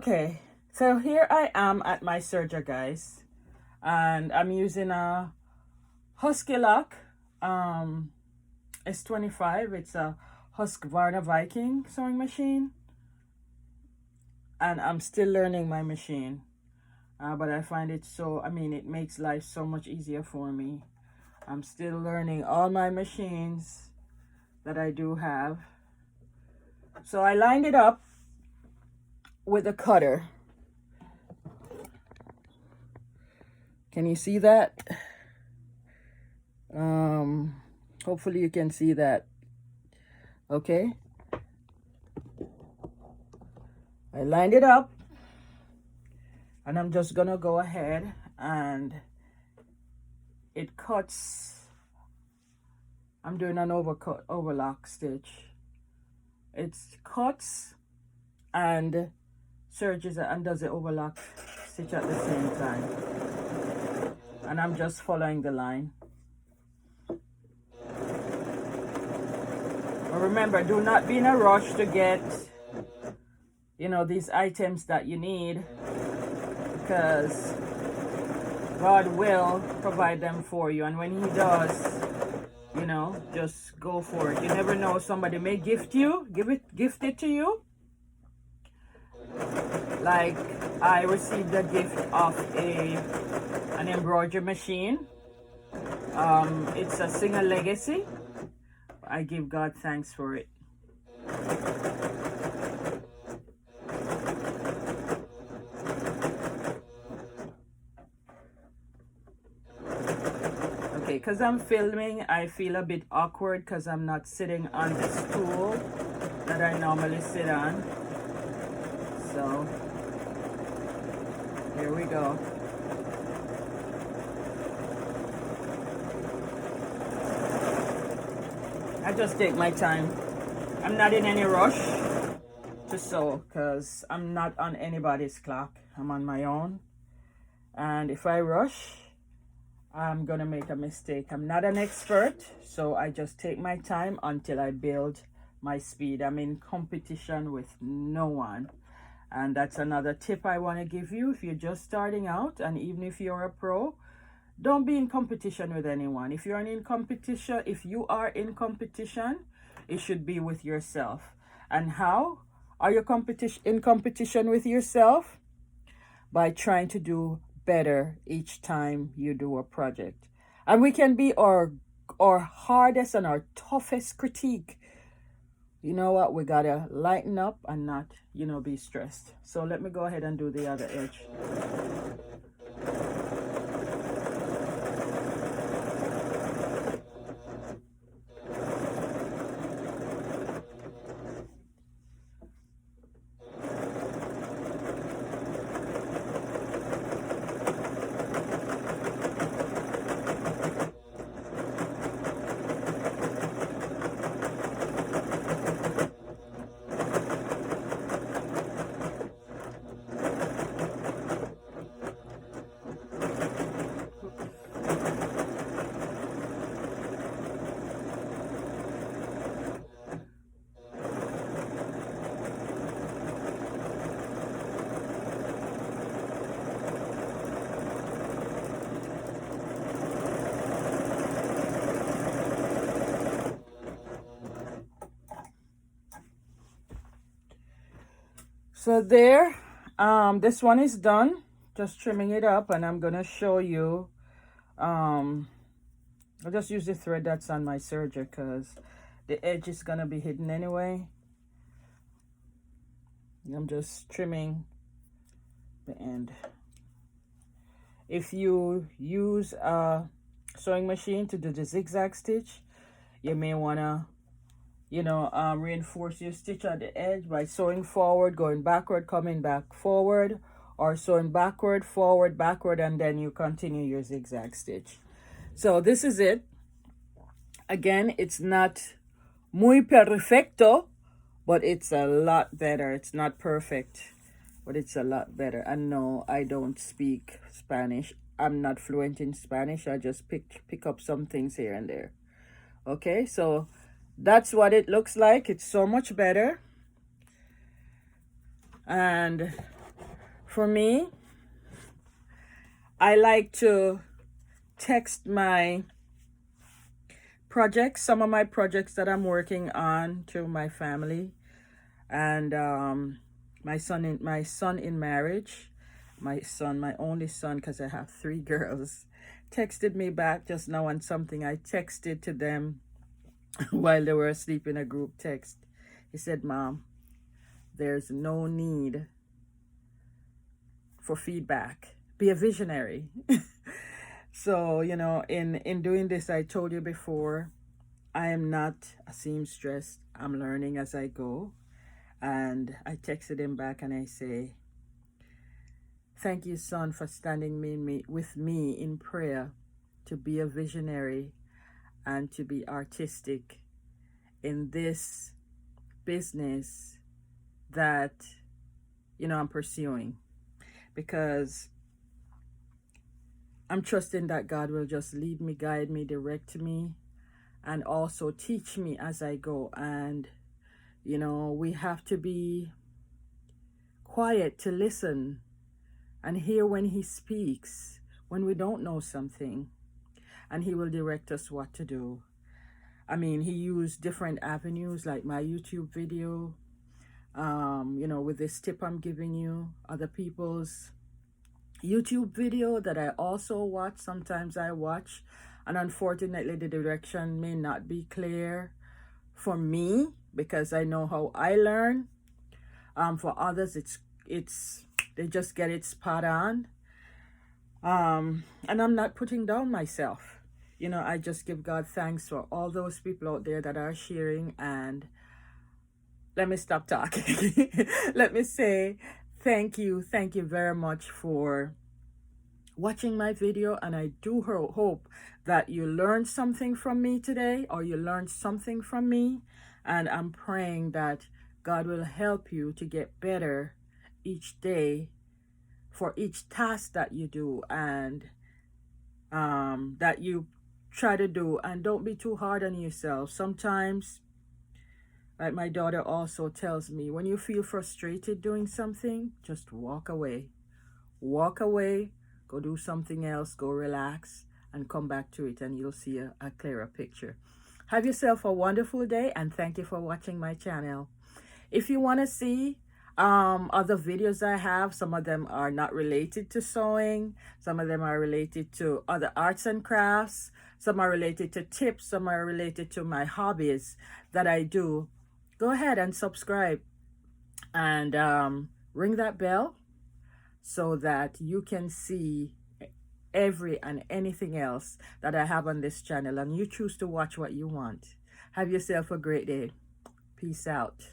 Okay, so here I am at my serger, guys, and I'm using a Husky Lock S25. It's a Husqvarna Viking sewing machine, and I'm still learning my machine, but I find it it makes life so much easier for me. I'm still learning all my machines that I do have. So I lined it up with a cutter. Can you see that? Hopefully you can see that. Okay. I lined it up, and I'm just gonna go ahead and it cuts. I'm doing an overlock stitch. It cuts and serges and does the overlock stitch at the same time, and I'm just following the line. But remember, do not be in a rush to get these items that you need, because God will provide them for you, and when He does, just go for it. You never know, somebody may gift it to you. Like I received a gift of an embroidery machine. It's a Singer Legacy. I give God thanks for it. Okay, because I'm filming, I feel a bit awkward because I'm not sitting on the stool that I normally sit on. So, here we go. I just take my time. I'm not in any rush to sew because I'm not on anybody's clock. I'm on my own. And if I rush, I'm gonna make a mistake. I'm not an expert, so I just take my time until I build my speed. I'm in competition with no one. And that's another tip I want to give you. If you're just starting out, and even if you're a pro, don't be in competition with anyone. If you are in competition, it should be with yourself. And how are you in competition with yourself? By trying to do better each time you do a project. And we can be our hardest and our toughest critique. You know what? We gotta lighten up and not, be stressed. So let me go ahead and do the other edge. So there, this one is done. Just trimming it up, and I'm gonna show you. I'll just use the thread that's on my serger because the edge is gonna be hidden anyway. I'm just trimming the end. If you use a sewing machine to do the zigzag stitch, you may wanna reinforce your stitch at the edge by sewing forward, going backward, coming back forward, or sewing backward, forward, backward, and then you continue your zigzag stitch. So this is it. Again, it's not muy perfecto, but it's a lot better. It's not perfect, but it's a lot better. And no, I don't speak Spanish. I'm not fluent in Spanish. I just pick up some things here and there. Okay, so that's what it looks like. It's so much better. And For me, I like to text my projects, some of my projects that I'm working on, to my family. And my son in marriage, my only son, because I have 3 girls, texted me back just now on something I texted to them while they were asleep in a group text. He said, "Mom, there's no need for feedback. Be a visionary." So, in doing this, I told you before, I am not a seamstress. I'm learning as I go. And I texted him back and I say, "Thank you, son, for standing with me in prayer to be a visionary and to be artistic in this business that, I'm pursuing. Because I'm trusting that God will just lead me, guide me, direct me, and also teach me as I go. And, we have to be quiet to listen and hear when he speaks, when we don't know something, and he will direct us what to do. I mean, he used different avenues like my YouTube video, with this tip I'm giving you, other people's YouTube video that I also watch. Sometimes I watch, and unfortunately the direction may not be clear for me because I know how I learn. For others, it's they just get it spot on. And I'm not putting down myself. I just give God thanks for all those people out there that are sharing. And let me stop talking. Let me say thank you very much for watching my video, and I do hope that you learned something from me today, or you learned something from me. And I'm praying that God will help you to get better each day for each task that you do, and that you try to do. And don't be too hard on yourself. Sometimes, like my daughter also tells me, when you feel frustrated doing something, just walk away. Walk away, go do something else, go relax, and come back to it, and you'll see a clearer picture. Have yourself a wonderful day, and thank you for watching my channel. If you want to see other videos I have, some of them are not related to sewing, some of them are related to other arts and crafts, some are related to tips, some are related to my hobbies that I do. Go ahead and subscribe and ring that bell so that you can see every and anything else that I have on this channel, and you choose to watch what you want. Have yourself a great day. Peace out.